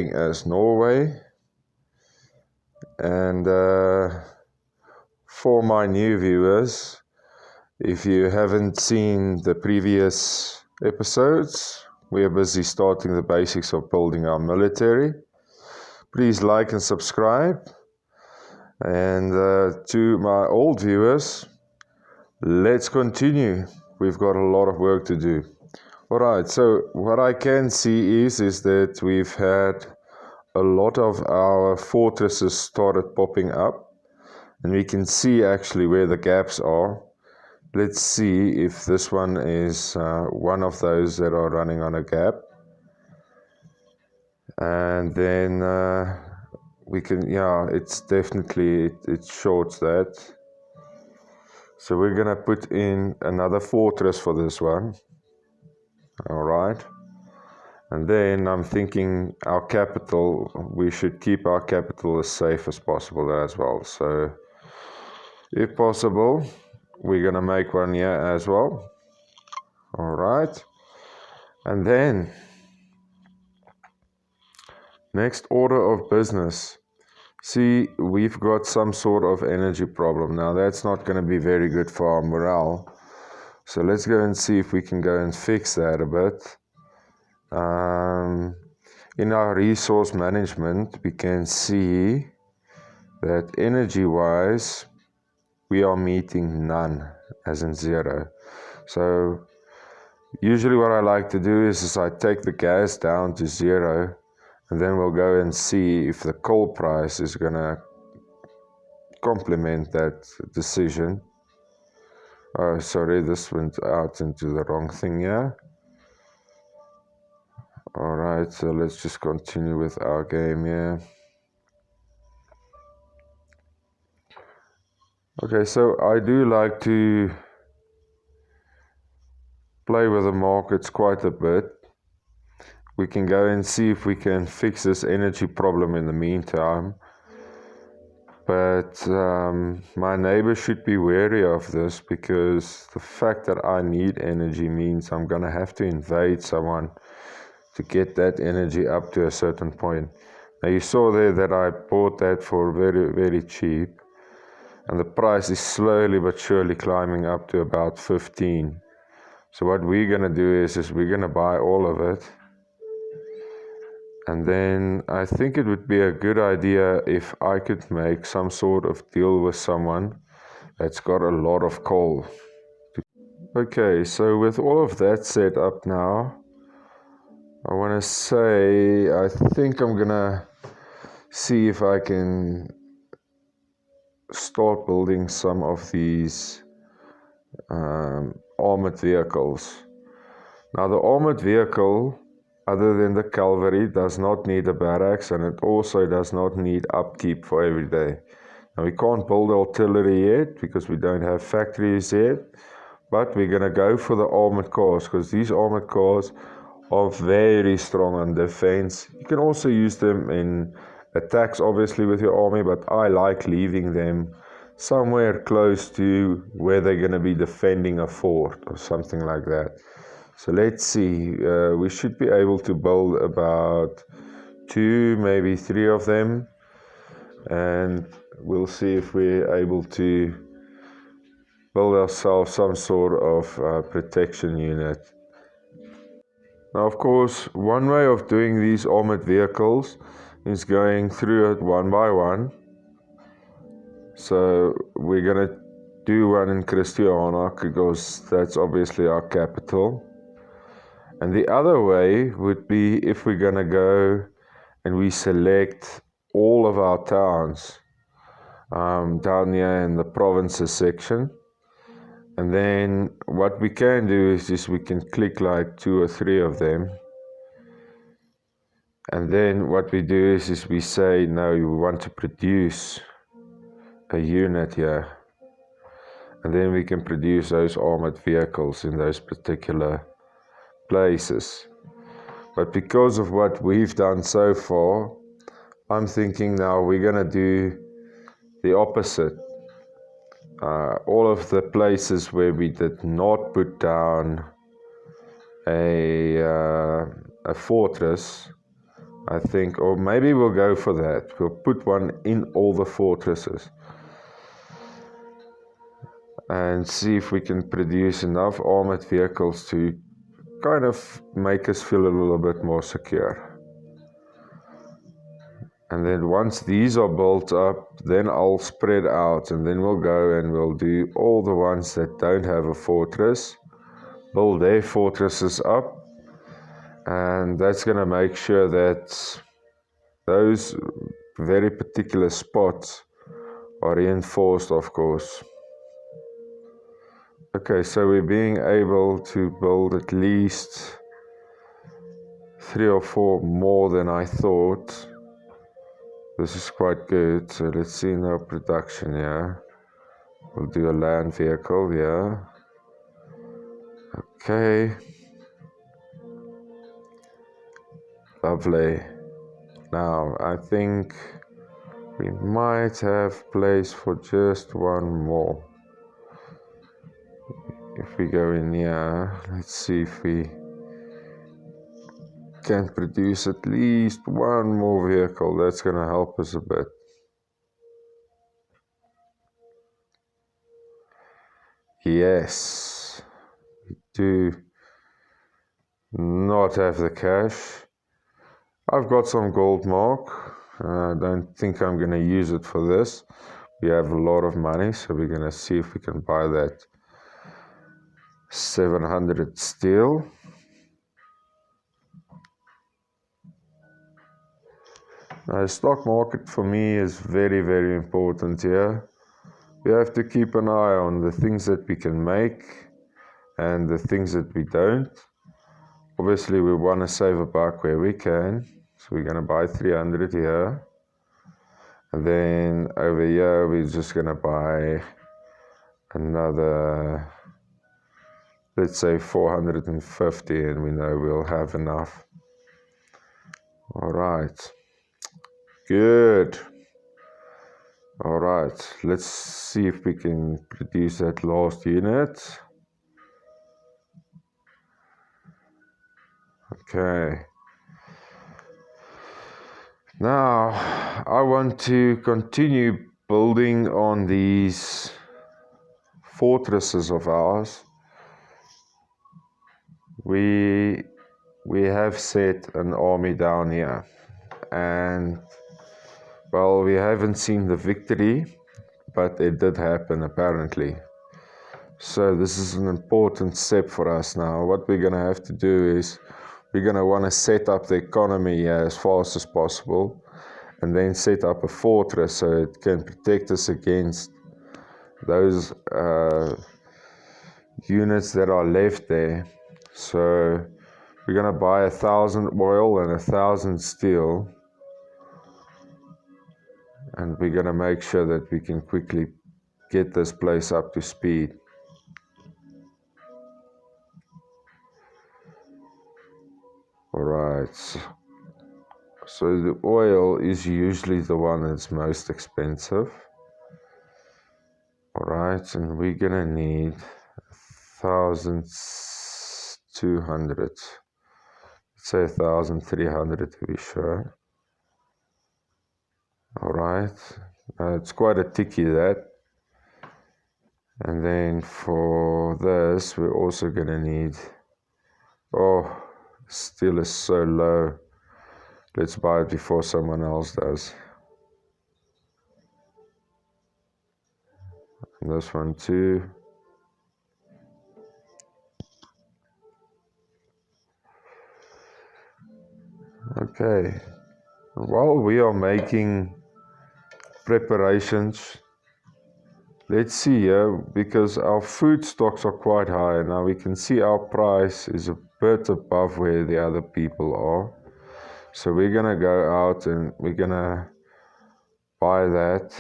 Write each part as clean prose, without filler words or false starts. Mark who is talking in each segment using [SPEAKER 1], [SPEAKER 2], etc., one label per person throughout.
[SPEAKER 1] showing as Norway. And for my new viewers, if you haven't seen the previous episodes, we are busy starting the basics of building our military. Please like and subscribe. And to my old viewers, let's continue. We've got a lot of work to do. Alright, so what I can see is that we've had a lot of our fortresses started popping up, and we can see actually where the gaps are. Let's see if this one is one of those that are running on a gap. And then we can, yeah, it's definitely, it shorts that. So we're gonna put in another fortress for this one. All right. And then I'm thinking our capital, we should keep our capital as safe as possible as well. So if possible, we're gonna make one here as well. All right. And then next order of business. See, we've got some sort of energy problem. Now that's not going to be very good for our morale. So let's go and see if we can go and fix that a bit. In our resource management, we can see that energy-wise, we are meeting none, as in 0. So usually what I like to do is I take the gas down to 0, and then we'll go and see if the coal price is going to complement that decision. Oh, sorry, this went out into the wrong thing here. Alright, so let's just continue with our game here. Okay, so I do like to play with the markets quite a bit. We can go and see if we can fix this energy problem in the meantime. But my neighbor should be wary of this, because the fact that I need energy means I'm going to have to invade someone to get that energy up to a certain point. Now you saw there that I bought that for very, very cheap. And the price is slowly but surely climbing up to about 15. So what we're going to do is we're going to buy all of it. And then I think it would be a good idea if I could make some sort of deal with someone that's got a lot of coal. Okay, so with all of that set up now, I want to say I think I'm gonna see if I can start building some of these armored vehicles. Now the armored vehicle, other than the cavalry, does not need a barracks, and it also does not need upkeep for every day. Now we can't build artillery yet because we don't have factories yet, but we're going to go for the armored cars, because these armored cars are very strong on defense. You can also use them in attacks, obviously, with your army, but I like leaving them somewhere close to where they're going to be defending a fort or something like that. So let's see, we should be able to build about 2, maybe 3 of them, and we'll see if we're able to build ourselves some sort of protection unit. Now, of course, one way of doing these armored vehicles is going through it one by one. So we're going to do one in Christiana because that's obviously our capital. And the other way would be if we're going to go and we select all of our towns down here in the provinces section. And then what we can do is we can click like 2 or 3 of them. And then what we do is we say, no, we want to produce a unit here. And then we can produce those armored vehicles in those particular places. But because of what we've done so far, I'm thinking now we're going to do the opposite. All of the places where we did not put down a fortress, I think, or maybe we'll go for that. We'll put one in all the fortresses and see if we can produce enough armored vehicles to kind of make us feel a little bit more secure. And then once these are built up, then I'll spread out, and then we'll go and we'll do all the ones that don't have a fortress, build their fortresses up, and that's going to make sure that those very particular spots are reinforced, of course. Okay, so we're being able to build at least 3 or 4 more than I thought. This is quite good. So let's see now production, yeah. We'll do a land vehicle, yeah. Okay. Lovely. Now, I think we might have place for just one more. If we go in here, let's see if we can produce at least one more vehicle. That's going to help us a bit. Yes, we do not have the cash. I've got some gold mark. I don't think I'm going to use it for this. We have a lot of money, so we're going to see if we can buy that 700 steel. Now, the stock market for me is very, very important here. We have to keep an eye on the things that we can make and the things that we don't. Obviously, we want to save a buck where we can. So we're going to buy 300 here. And then over here, we're just going to buy another, let's say 450, and we know we'll have enough. All right. Good. All right. Let's see if we can produce that last unit. Okay. Now, I want to continue building on these fortresses of ours. We have set an army down here, and well, we haven't seen the victory, but it did happen apparently. So this is an important step for us now. What we're going to have to do is we're going to want to set up the economy as fast as possible, and then set up a fortress so it can protect us against those units that are left there. So we're going to buy 1,000 oil and 1,000 steel, and we're going to make sure that we can quickly get this place up to speed. All right. So the oil is usually the one that's most expensive. All right, and we're going to need 1,200. Let's say 1,300 to be sure. All right, it's quite a ticky that. And then for this, we're also going to need, oh, steel is so low. Let's buy it before someone else does. And this one too. Okay, while we are making preparations, let's see here, because our food stocks are quite high. Now we can see our price is a bit above where the other people are. So we're going to go out and we're going to buy that.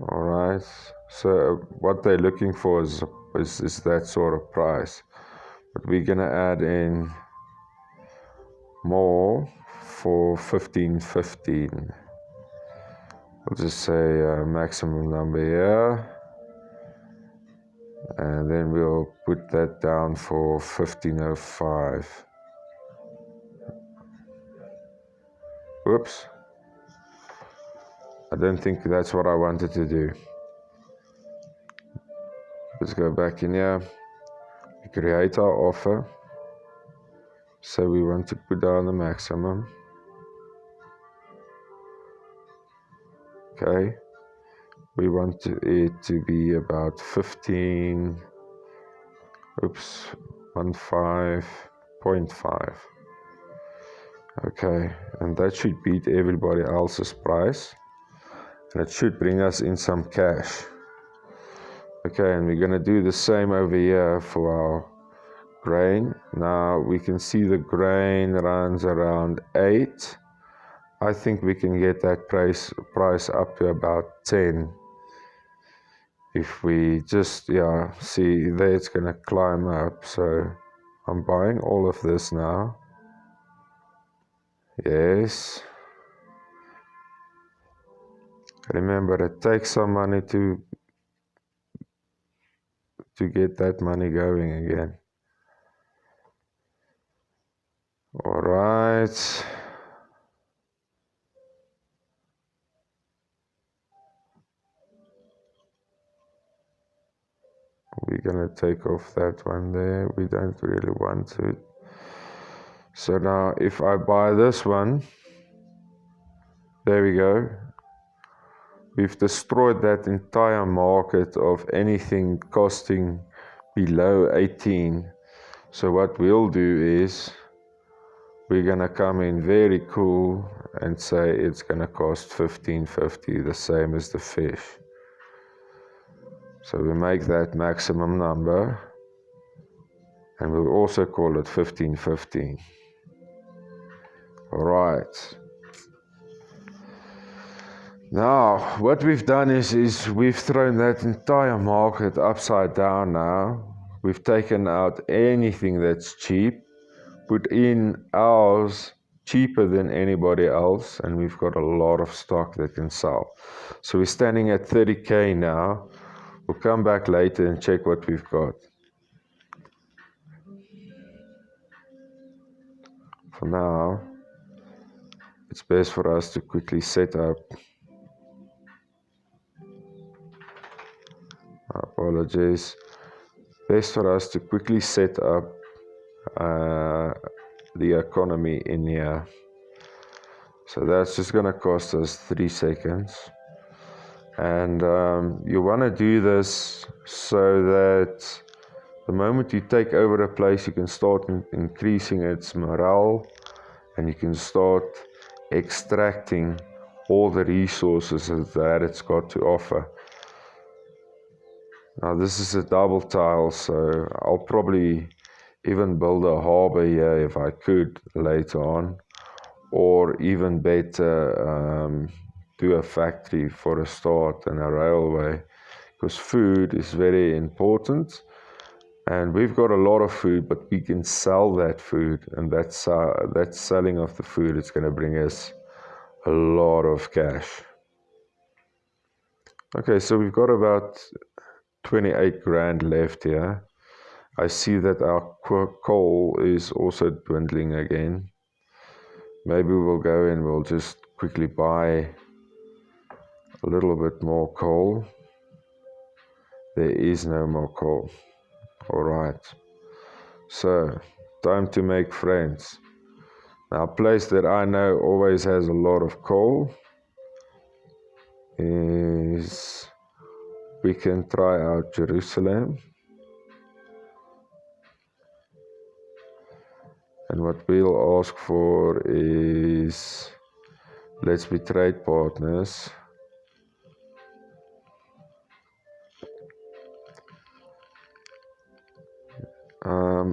[SPEAKER 1] All right. So what they're looking for is that sort of price. But we're going to add in more for 1515. I'll just say maximum number here. And then we'll put that down for 1505. Whoops. I don't think that's what I wanted to do. Let's go back in here. We create our offer. So we want to put down the maximum. Okay. We want it to be about 15.5. Okay, and that should beat everybody else's price. And it should bring us in some cash. Okay, and we're going to do the same over here for our grain. Now we can see the grain runs around 8. I think we can get that price up to about 10. If we just, see there it's going to climb up. So I'm buying all of this now. Yes. Remember, it takes some money to get that money going again. All right. We're going to take off that one there. We don't really want to. So now if I buy this one, there we go. We've destroyed that entire market of anything costing below 18. So what we'll do is we're going to come in very cool and say it's going to cost 15.50, the same as the fish. So we make that maximum number, and we'll also call it 15.15. All right. Now, what we've done is we've thrown that entire market upside down now. We've taken out anything that's cheap, put in ours cheaper than anybody else, and we've got a lot of stock that can sell. So we're standing at 30K now. We'll come back later and check what we've got. For now, it's best for us to quickly set up. Apologies. Best for us to quickly set up the economy in here. So that's just going to cost us 3 seconds. And you want to do this so that the moment you take over a place, you can start increasing its morale, and you can start extracting all the resources that it's got to offer. Now this is a double tile, so I'll probably even build a harbor here if I could later on, or even better, do a factory for a start and a railway, because food is very important, and we've got a lot of food, but we can sell that food, and that selling of the food is going to bring us a lot of cash. Okay, so we've got about 28 grand left here. I see that our coal is also dwindling again. Maybe we'll go and we'll just quickly buy a little bit more coal. There is no more coal. All right. So, time to make friends. Now, a place that I know always has a lot of coal is, we can try out Jerusalem. And what we'll ask for is, let's be trade partners.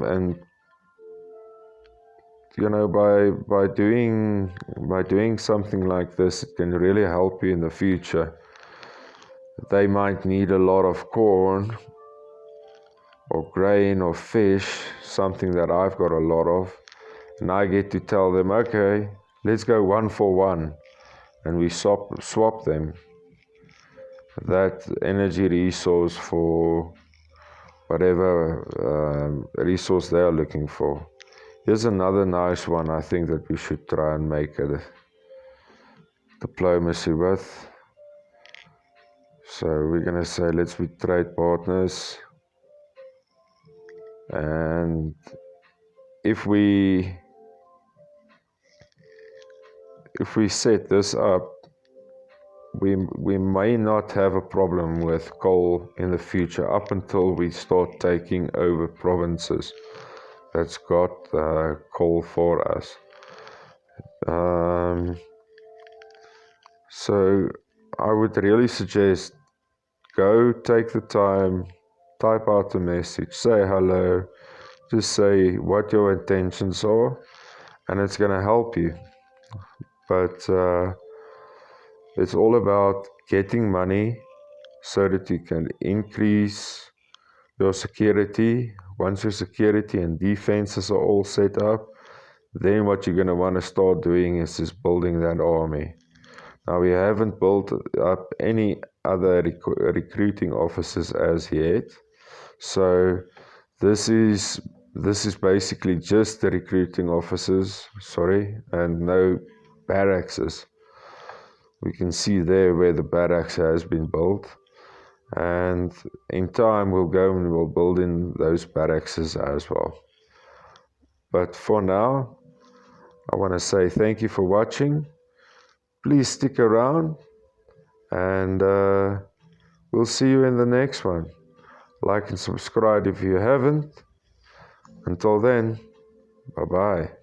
[SPEAKER 1] And you know, by doing something like this, it can really help you in the future. They might need a lot of corn or grain or fish, something that I've got a lot of, and I get to tell them, okay, let's go 1 for 1, and we swap them, that energy resource for whatever resource they are looking for. Here's another nice one I think that we should try and make a diplomacy with. So we're going to say let's be trade partners, and if we set this up, we may not have a problem with coal in the future up until we start taking over provinces that's got coal for us. So I would really suggest go take the time, type out a message, say hello, just say what your intentions are, and it's going to help you. But it's all about getting money so that you can increase your security. Once your security and defenses are all set up, then what you're going to want to start doing is just building that army. Now, we haven't built up any other recruiting officers as yet, so this is basically just the recruiting officers, and no barracks. We can see there where the barracks has been built, and in time we'll go and we'll build in those barracks as well. But for now, I want to say thank you for watching. Please stick around, and we'll see you in the next one. Like and subscribe if you haven't. Until then, bye-bye.